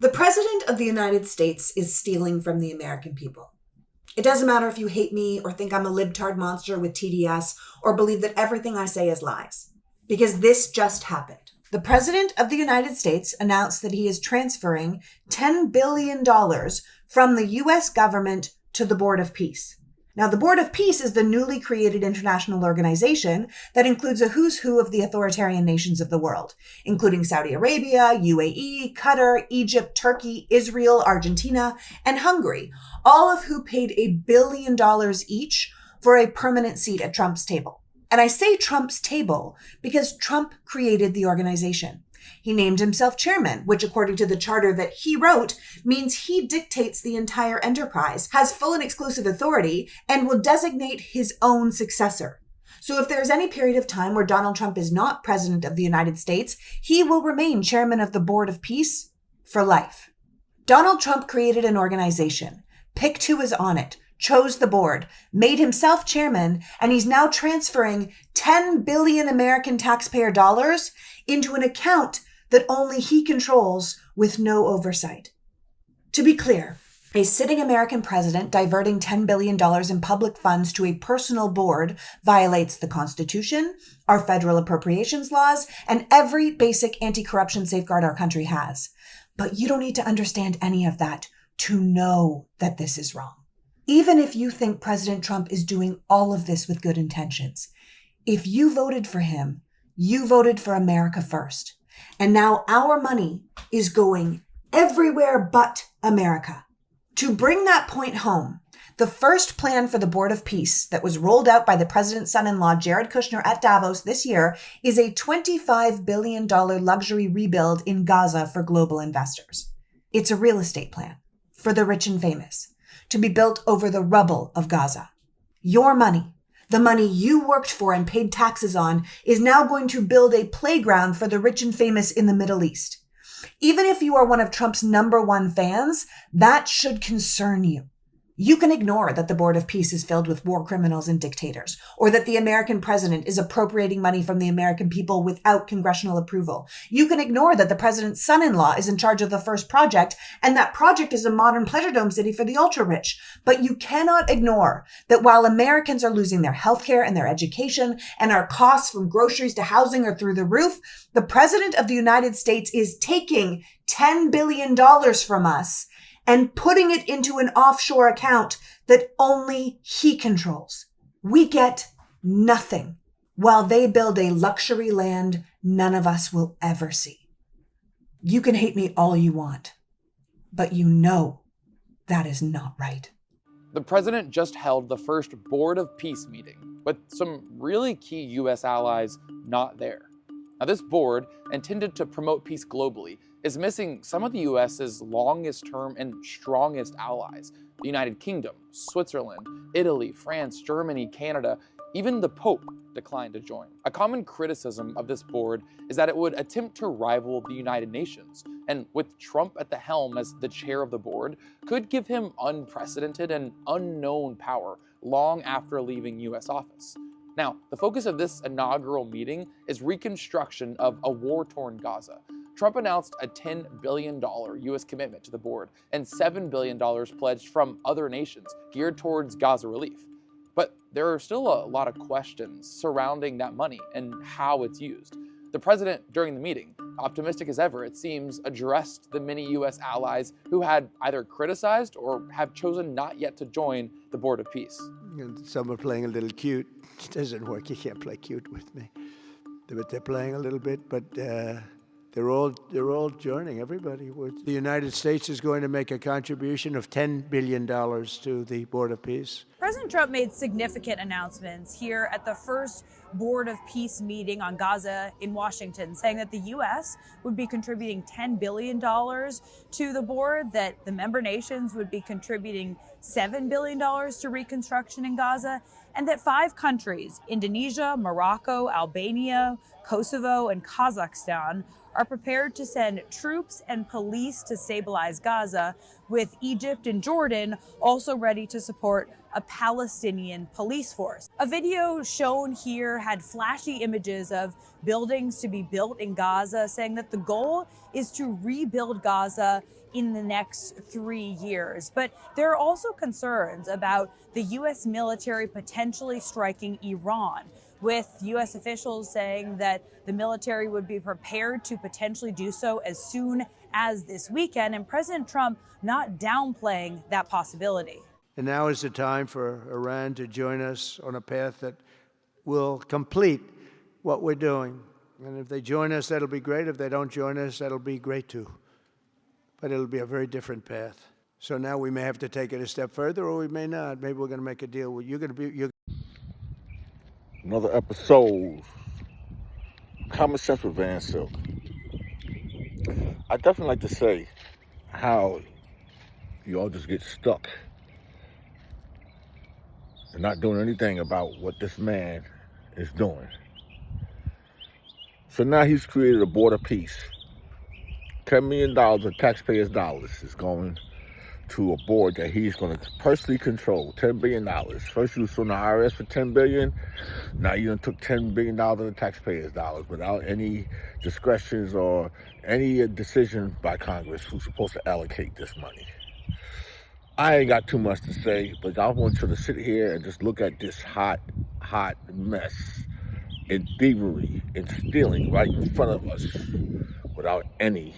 The President of the United States is stealing from the American people. It doesn't matter if you hate me or think I'm a libtard monster with TDS or believe that everything I say is lies, because this just happened. The President of the United States announced that he is transferring $10 billion from the U.S. government to the Board of Peace. Now, the Board of Peace is the newly created international organization that includes a who's who of the authoritarian nations of the world, including Saudi Arabia, UAE, Qatar, Egypt, Turkey, Israel, Argentina, and Hungary, all of who paid $1 billion each for a permanent seat at Trump's table. And I say Trump's table because Trump created the organization. He named himself chairman, which according to the charter that he wrote means he dictates the entire enterprise, has full and exclusive authority, and will designate his own successor. So if there's any period of time where Donald Trump is not president of the United States, he will remain chairman of the Board of Peace for life. Donald Trump created an organization, picked who was on it, chose the board, made himself chairman, and he's now transferring 10 billion American taxpayer dollars into an account that only he controls with no oversight. To be clear, a sitting American president diverting $10 billion in public funds to a personal board violates the Constitution, our federal appropriations laws, and every basic anti-corruption safeguard our country has. But you don't need to understand any of that to know that this is wrong. Even if you think President Trump is doing all of this with good intentions, if you voted for him, you voted for America first. And now our money is going everywhere but America. To bring that point home, the first plan for the Board of Peace that was rolled out by the president's son-in-law, Jared Kushner, at Davos this year is a $25 billion luxury rebuild in Gaza for global investors. It's a real estate plan for the rich and famous, to be built over the rubble of Gaza. Your money, the money you worked for and paid taxes on, is now going to build a playground for the rich and famous in the Middle East. Even if you are one of Trump's #1 fans, that should concern you. You can ignore that the Board of Peace is filled with war criminals and dictators, or that the American president is appropriating money from the American people without congressional approval. You can ignore that the president's son-in-law is in charge of the first project, and that project is a modern pleasure dome city for the ultra-rich. But you cannot ignore that while Americans are losing their healthcare and their education, and our costs from groceries to housing are through the roof, the president of the United States is taking $10 billion from us and putting it into an offshore account that only he controls. We get nothing while they build a luxury land none of us will ever see. You can hate me all you want, but you know that is not right. The president just held the first Board of Peace meeting, with some really key U.S. allies not there. Now, this board, intended to promote peace globally, is missing some of the U.S.'s longest-term and strongest allies: the United Kingdom, Switzerland, Italy, France, Germany, Canada. Even the Pope declined to join. A common criticism of this board is that it would attempt to rival the United Nations, and with Trump at the helm as the chair of the board, could give him unprecedented and unknown power long after leaving U.S. office. Now, the focus of this inaugural meeting is reconstruction of a war-torn Gaza. Trump announced a $10 billion U.S. commitment to the board and $7 billion pledged from other nations geared towards Gaza relief. But there are still a lot of questions surrounding that money and how it's used. The president, during the meeting, optimistic as ever, it seems, addressed the many U.S. allies who had either criticized or have chosen not yet to join the Board of Peace. Some are playing a little cute. It doesn't work. You can't play cute with me. But they're playing a little bit, but they're all joining, everybody. The United States is going to make a contribution of $10 billion to the Board of Peace. President Trump made significant announcements here at the first Board of Peace meeting on Gaza in Washington, saying that the U.S. would be contributing $10 billion to the board, that the member nations would be contributing $7 billion to reconstruction in Gaza, and that 5 countries, Indonesia, Morocco, Albania, Kosovo, and Kazakhstan, are prepared to send troops and police to stabilize Gaza, with Egypt and Jordan also ready to support a Palestinian police force. A video shown here had flashy images of buildings to be built in Gaza, saying that the goal is to rebuild Gaza in the next 3 years. But there are also concerns about the U.S. military potentially striking Iran, with U.S. officials saying that the military would be prepared to potentially do so as soon as this weekend, and President Trump not downplaying that possibility. And now is the time for Iran to join us on a path that will complete what we're doing. And if they join us, that'll be great. If they don't join us, that'll be great too. But it'll be a very different path. So now we may have to take it a step further, or we may not. Maybe we're going to make a deal with Another episode, Common Sense with Van Silk. I definitely like to say how you all just get stuck and not doing anything about what this man is doing. So now he's created a board of peace. $10 million of taxpayers' dollars is going to a board that he's going to personally control. $10 billion. First you was on the IRS for $10 billion. Now you done took $10 billion of the taxpayers' dollars without any discretions or any decision by Congress who's supposed to allocate this money. I ain't got too much to say, but I want you to sit here and just look at this hot mess and thievery and stealing right in front of us without any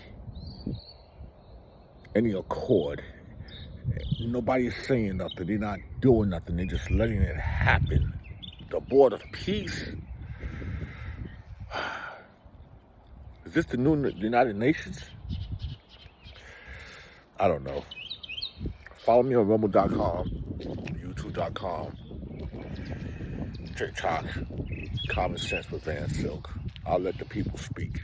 accord. Nobody is saying nothing. They're not doing nothing. They're just letting it happen. The board of peace? Is this the new United Nations? I don't know. Follow me on rumble.com, youtube.com, TikTok, Common Sense with Van Silk. I'll let the people speak.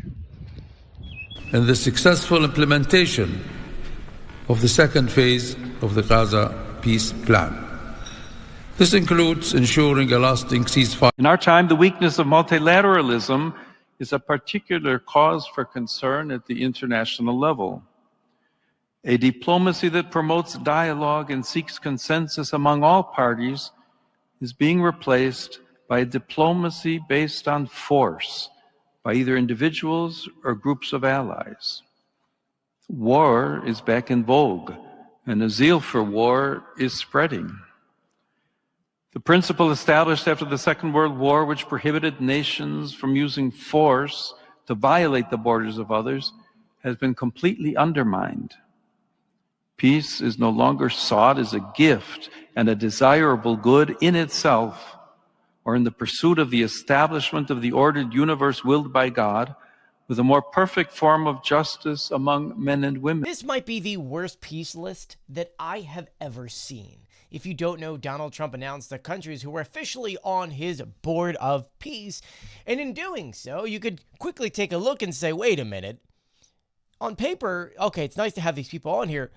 And the successful implementation of the second phase of the Gaza peace plan. This includes ensuring a lasting ceasefire. In our time, the weakness of multilateralism is a particular cause for concern at the international level. A diplomacy that promotes dialogue and seeks consensus among all parties is being replaced by a diplomacy based on force by either individuals or groups of allies. War is back in vogue, and a zeal for war is spreading. The principle established after the Second World War, which prohibited nations from using force to violate the borders of others, has been completely undermined. Peace is no longer sought as a gift and a desirable good in itself, or in the pursuit of the establishment of the ordered universe willed by God, with a more perfect form of justice among men and women. This might be the worst peace list that I have ever seen. If you don't know, Donald Trump announced the countries who were officially on his board of peace. And in doing so, you could quickly take a look and say, wait a minute. On paper, okay, it's nice to have these people on here,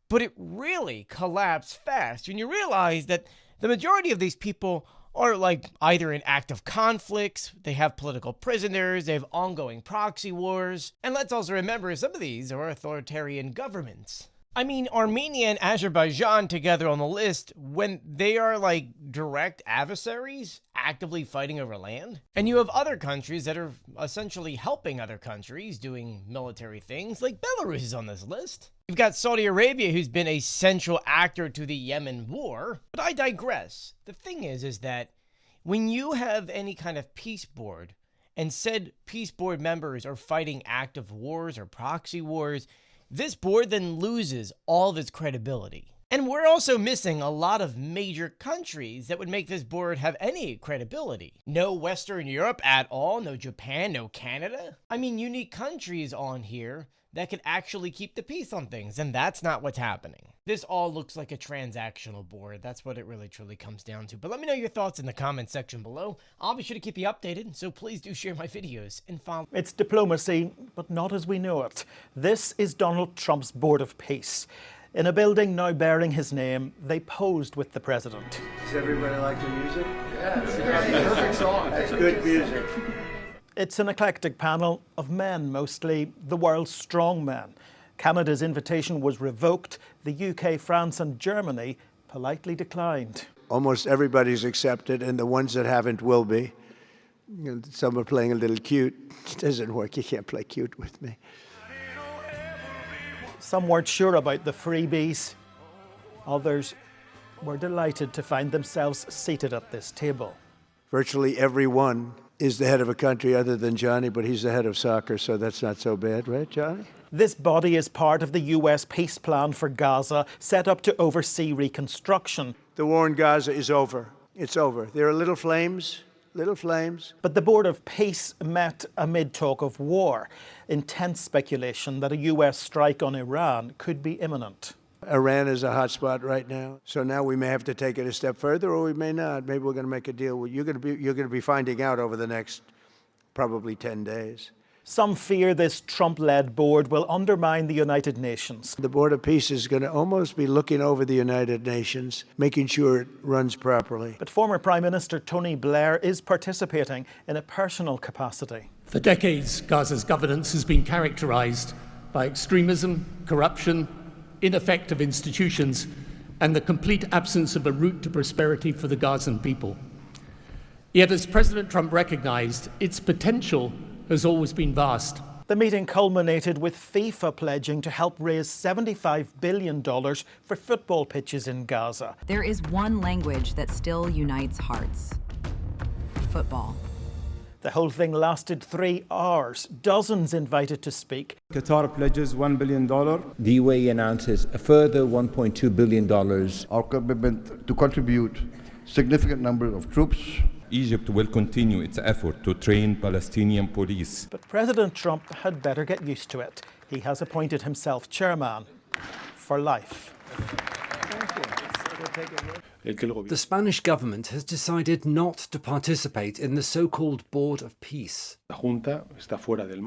but it really collapsed fast when you realize that the majority of these people are like either in active conflicts, they have political prisoners, they have ongoing proxy wars. And let's also remember some of these are authoritarian governments. I mean, Armenia and Azerbaijan together on the list when they are like direct adversaries actively fighting over land. And you have other countries that are essentially helping other countries doing military things, like Belarus is on this list. You've got Saudi Arabia, who's been a central actor to the Yemen war. But I digress. The thing is that when you have any kind of peace board and said peace board members are fighting active wars or proxy wars, this board then loses all of its credibility. And we're also missing a lot of major countries that would make this board have any credibility. No Western Europe at all, no Japan, no Canada. I mean, you need countries on here that could actually keep the peace on things, and that's not what's happening. This all looks like a transactional board. That's what it really truly comes down to. But let me know your thoughts in the comment section below. I'll be sure to keep you updated, so please do share my videos and follow. It's diplomacy, but not as we know it. This is Donald Trump's Board of Peace. In a building now bearing his name, they posed with the president. Does everybody like the music? Yeah, it's a perfect song. That's good music. It's an eclectic panel of men, mostly the world's strong men. Canada's invitation was revoked. The UK, France and Germany politely declined. Almost everybody's accepted, and the ones that haven't will be. You know, some are playing a little cute. It doesn't work. You can't play cute with me. Some weren't sure about the freebies. Others were delighted to find themselves seated at this table. Virtually everyone is the head of a country other than Johnny, but he's the head of soccer, so that's not so bad, right, Johnny? This body is part of the US peace plan for Gaza, set up to oversee reconstruction. The war in Gaza is over. It's over. There are little flames. But the Board of Peace met amid talk of war. Intense speculation that a US strike on Iran could be imminent. Iran is a hot spot right now. So now we may have to take it a step further, or we may not. Maybe we're going to make a deal. You're going to be finding out over the next probably 10 days. Some fear this Trump-led board will undermine the United Nations. The Board of Peace is going to almost be looking over the United Nations, making sure it runs properly. But former Prime Minister Tony Blair is participating in a personal capacity. For decades, Gaza's governance has been characterized by extremism, corruption, ineffective institutions, and the complete absence of a route to prosperity for the Gazan people. Yet, as President Trump recognized, its potential has always been vast. The meeting culminated with FIFA pledging to help raise $75 billion for football pitches in Gaza. There is one language that still unites hearts: football. The whole thing lasted 3 hours. Dozens invited to speak. Qatar pledges $1 billion. The UAE announces a further $1.2 billion. Our commitment to contribute significant number of troops. Egypt will continue its effort to train Palestinian police. But President Trump had better get used to it. He has appointed himself chairman for life. The Spanish government has decided not to participate in the so-called Board of Peace.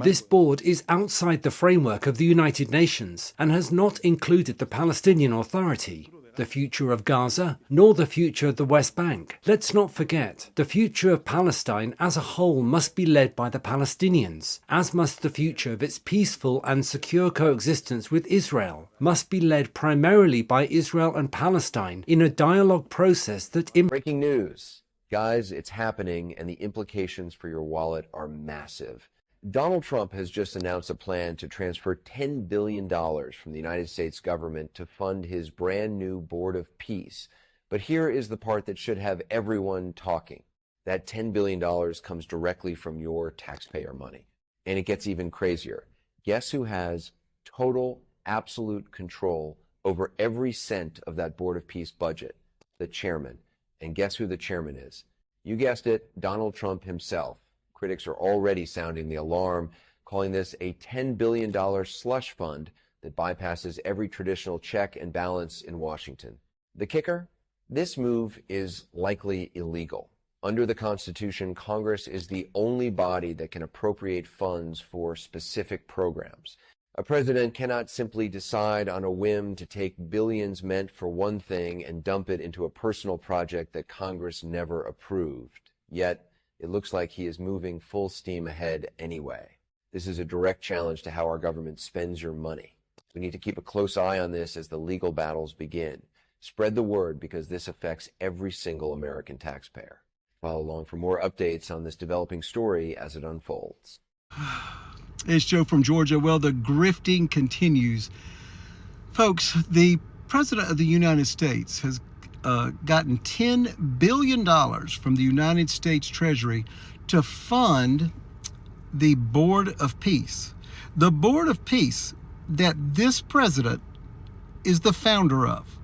This board is outside the framework of the United Nations and has not included the Palestinian Authority, the future of Gaza, nor the future of the West Bank. Let's not forget, the future of Palestine as a whole must be led by the Palestinians, as must the future of its peaceful and secure coexistence with Israel, must be led primarily by Israel and Palestine in a dialogue process that... Breaking news. Guys, it's happening, and the implications for your wallet are massive. Donald Trump has just announced a plan to transfer $10 billion from the United States government to fund his brand new Board of Peace. But here is the part that should have everyone talking. That $10 billion comes directly from your taxpayer money. And it gets even crazier. Guess who has total, absolute control over every cent of that Board of Peace budget? The chairman. And guess who the chairman is? You guessed it, Donald Trump himself. Critics are already sounding the alarm, calling this a $10 billion slush fund that bypasses every traditional check and balance in Washington. The kicker? This move is likely illegal. Under the Constitution, Congress is the only body that can appropriate funds for specific programs. A president cannot simply decide on a whim to take billions meant for one thing and dump it into a personal project that Congress never approved. Yet, it looks like he is moving full steam ahead anyway. This is a direct challenge to how our government spends your money. We need to keep a close eye on this as the legal battles begin. Spread the word because this affects every single American taxpayer. Follow along for more updates on this developing story as it unfolds. It's Joe from Georgia. Well, the grifting continues. Folks, the President of the United States has gotten $10 billion from the United States Treasury to fund the Board of Peace. The Board of Peace that this president is the founder of.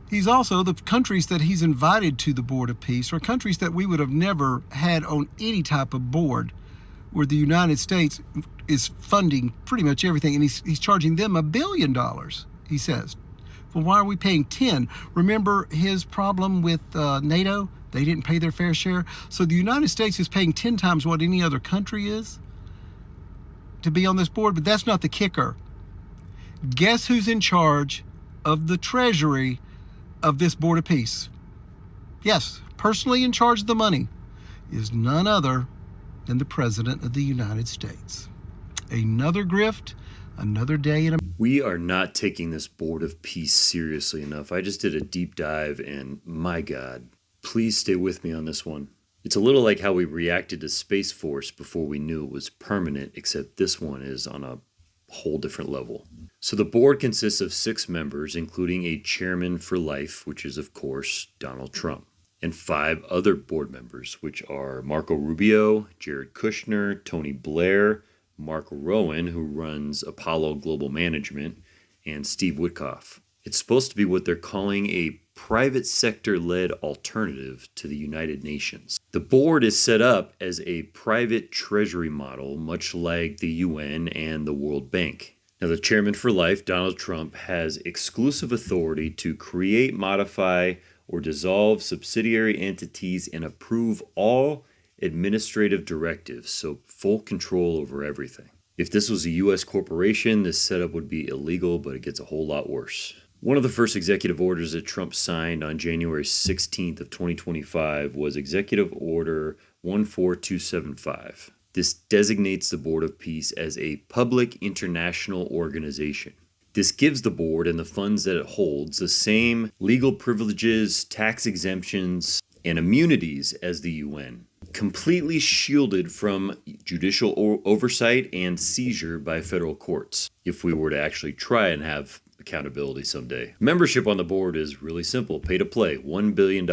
He's also, the countries that he's invited to the Board of Peace are countries that we would have never had on any type of board, where the United States is funding pretty much everything, and he's charging them $1 billion, he says. Well, why are we paying 10? Remember his problem with NATO? They didn't pay their fair share. So the United States is paying 10 times what any other country is to be on this board, but that's not the kicker. Guess who's in charge of the Treasury of this Board of Peace? Yes, personally in charge of the money is none other than the President of the United States. Another grift, Another day in a... We are not taking this Board of Peace seriously enough. I just did a deep dive and my God, please stay with me on this one. It's a little like how we reacted to Space Force before we knew it was permanent, except this one is on a whole different level. So the board consists of 6 members, including a chairman for life, which is of course Donald Trump, and 5 other board members, which are Marco Rubio, Jared Kushner, Tony Blair, Mark Rowan, who runs Apollo Global Management, and Steve Witkoff. It's supposed to be what they're calling a private sector-led alternative to the United Nations. The board is set up as a private treasury model, much like the UN and the World Bank. Now, the chairman for life, Donald Trump, has exclusive authority to create, modify, or dissolve subsidiary entities and approve all administrative directives, so full control over everything. If this was a U.S. corporation, this setup would be illegal, but it gets a whole lot worse. One of the first executive orders that Trump signed on January 16th of 2025 was Executive Order 14275. This designates the Board of Peace as a public international organization. This gives the board and the funds that it holds the same legal privileges, tax exemptions, and immunities as the UN, completely shielded from judicial oversight and seizure by federal courts, if we were to actually try and have accountability someday. Membership on the board is really simple, pay to play, $1 billion.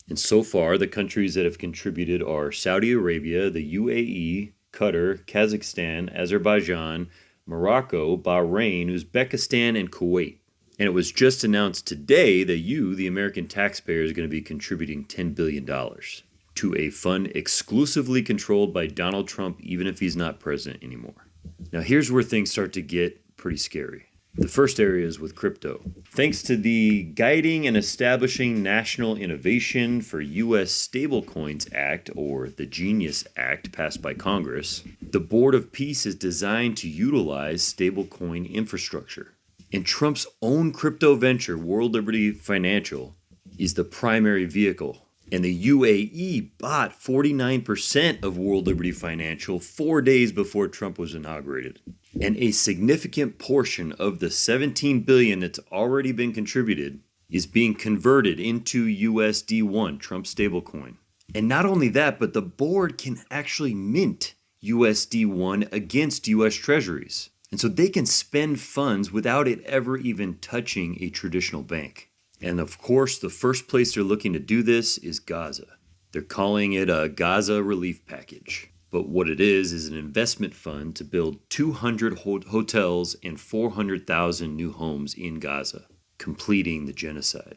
And so far, the countries that have contributed are Saudi Arabia, the UAE, Qatar, Kazakhstan, Azerbaijan, Morocco, Bahrain, Uzbekistan, and Kuwait. And it was just announced today that you, the American taxpayer, is going to be contributing $10 billion to a fund exclusively controlled by Donald Trump, even if he's not president anymore. Now, here's where things start to get pretty scary. The first area is with crypto. Thanks to the Guiding and Establishing National Innovation for U.S. Stablecoins Act, or the Genius Act, passed by Congress, the Board of Peace is designed to utilize stablecoin infrastructure. And Trump's own crypto venture, World Liberty Financial, is the primary vehicle. And the UAE bought 49% of World Liberty Financial 4 days before Trump was inaugurated. And a significant portion of the $17 billion that's already been contributed is being converted into USD1, Trump's stablecoin. And not only that, but the board can actually mint USD1 against US treasuries. And so they can spend funds without it ever even touching a traditional bank. And of course, the first place they're looking to do this is Gaza. They're calling it a Gaza relief package. But what it is an investment fund to build 200 hotels and 400,000 new homes in Gaza, completing the genocide.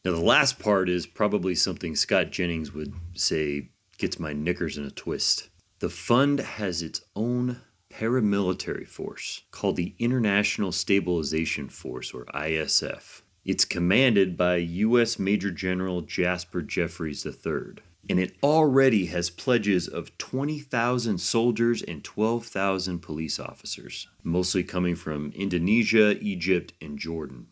Now, the last part is probably something Scott Jennings would say gets my knickers in a twist. The fund has its own paramilitary force called the International Stabilization Force, or ISF. It's commanded by U.S. Major General Jasper Jeffries III, and it already has pledges of 20,000 soldiers and 12,000 police officers, mostly coming from Indonesia, Egypt, and Jordan.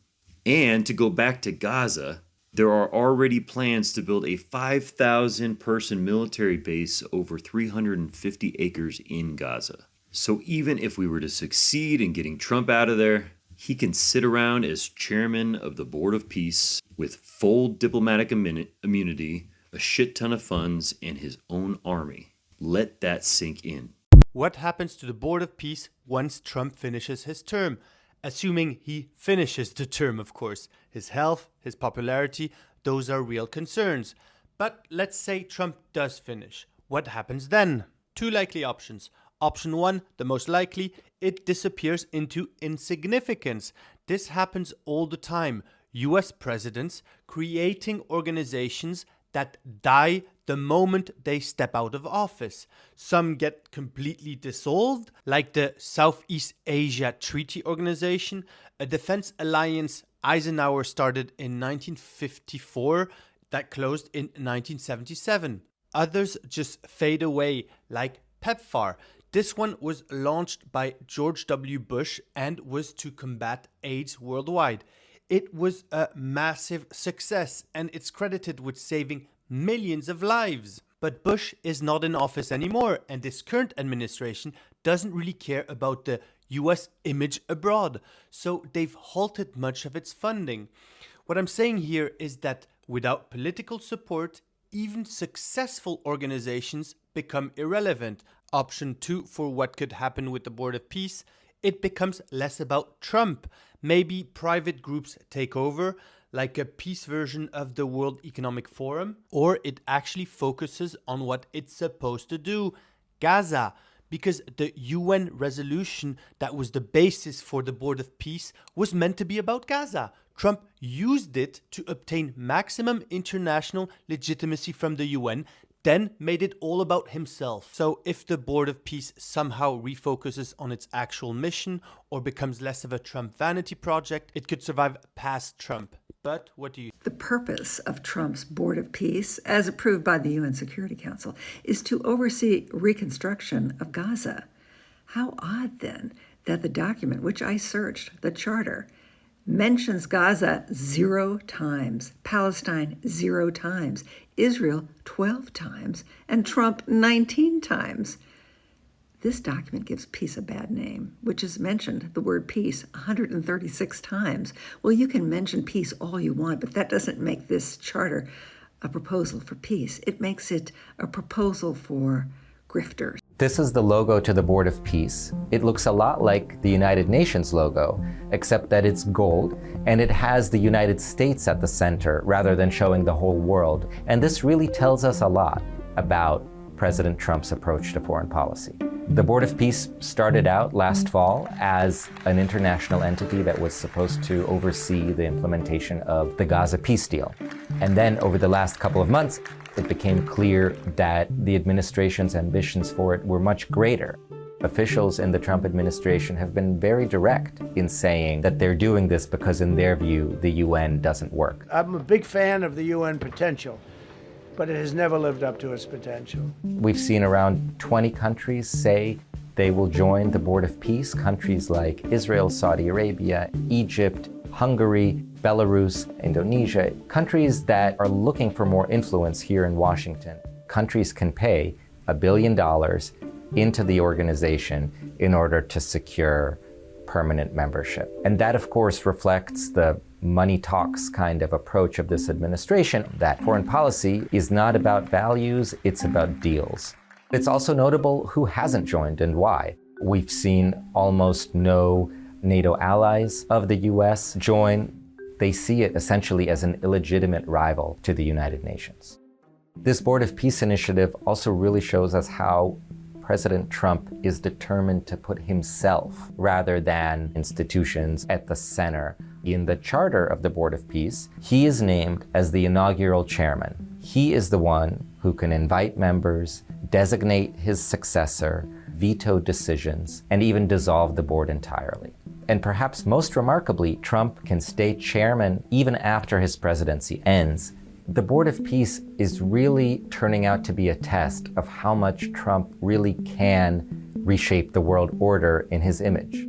And to go back to Gaza, there are already plans to build a 5,000-person military base over 350 acres in Gaza. So even if we were to succeed in getting Trump out of there, he can sit around as chairman of the Board of Peace with full diplomatic immunity, a shit ton of funds, and his own army. Let that sink in. What happens to the Board of Peace once Trump finishes his term? Assuming he finishes the term, of course. His health, his popularity, those are real concerns. But let's say Trump does finish. What happens then? 2 likely options. Option 1, the most likely, it disappears into insignificance. This happens all the time. US presidents creating organizations that die the moment they step out of office. Some get completely dissolved, like the Southeast Asia Treaty Organization, a defense alliance Eisenhower started in 1954 that closed in 1977. Others just fade away, like PEPFAR. This one was launched by George W. Bush and was to combat AIDS worldwide. It was a massive success and it's credited with saving millions of lives. But Bush is not in office anymore and this current administration doesn't really care about the US image abroad, so they've halted much of its funding. What I'm saying here is that without political support, even successful organizations become irrelevant. Option 2 for what could happen with the Board of Peace, it becomes less about Trump. Maybe private groups take over, like a peace version of the World Economic Forum, or it actually focuses on what it's supposed to do, Gaza. Because the UN resolution that was the basis for the Board of Peace was meant to be about Gaza. Trump used it to obtain maximum international legitimacy from the UN, then made it all about himself. So if the Board of Peace somehow refocuses on its actual mission or becomes less of a Trump vanity project, it could survive past Trump. But what do you think? The purpose of Trump's Board of Peace, as approved by the UN Security Council, is to oversee reconstruction of Gaza. How odd, then, that the document, which I searched, the charter, mentions Gaza 0 times, Palestine 0 times, Israel 12 times, and Trump 19 times. This document gives peace a bad name, which has mentioned the word peace 136 times. Well, you can mention peace all you want, but that doesn't make this charter a proposal for peace. It makes it a proposal for grifters. This is the logo to the Board of Peace. It looks a lot like the United Nations logo, except that it's gold, and it has the United States at the center rather than showing the whole world. And this really tells us a lot about President Trump's approach to foreign policy. The Board of Peace started out last fall as an international entity that was supposed to oversee the implementation of the Gaza peace deal. And then over the last couple of months, it became clear that the administration's ambitions for it were much greater. Officials in the Trump administration have been very direct in saying that they're doing this because in their view, the UN doesn't work. I'm a big fan of the UN potential, but it has never lived up to its potential. We've seen around 20 countries say they will join the Board of Peace. Countries like Israel, Saudi Arabia, Egypt, Hungary, Belarus, Indonesia, countries that are looking for more influence here in Washington. Countries can pay $1 billion into the organization in order to secure permanent membership. And that, of course, reflects the money talks kind of approach of this administration, that foreign policy is not about values, it's about deals. It's also notable who hasn't joined and why. We've seen almost no NATO allies of the US join. They see it essentially as an illegitimate rival to the United Nations. This Board of Peace initiative also really shows us how President Trump is determined to put himself rather than institutions at the center. In the charter of the Board of Peace, he is named as the inaugural chairman. He is the one who can invite members, designate his successor, veto decisions, and even dissolve the board entirely. And perhaps most remarkably, Trump can stay chairman even after his presidency ends. The Board of Peace is really turning out to be a test of how much Trump really can reshape the world order in his image.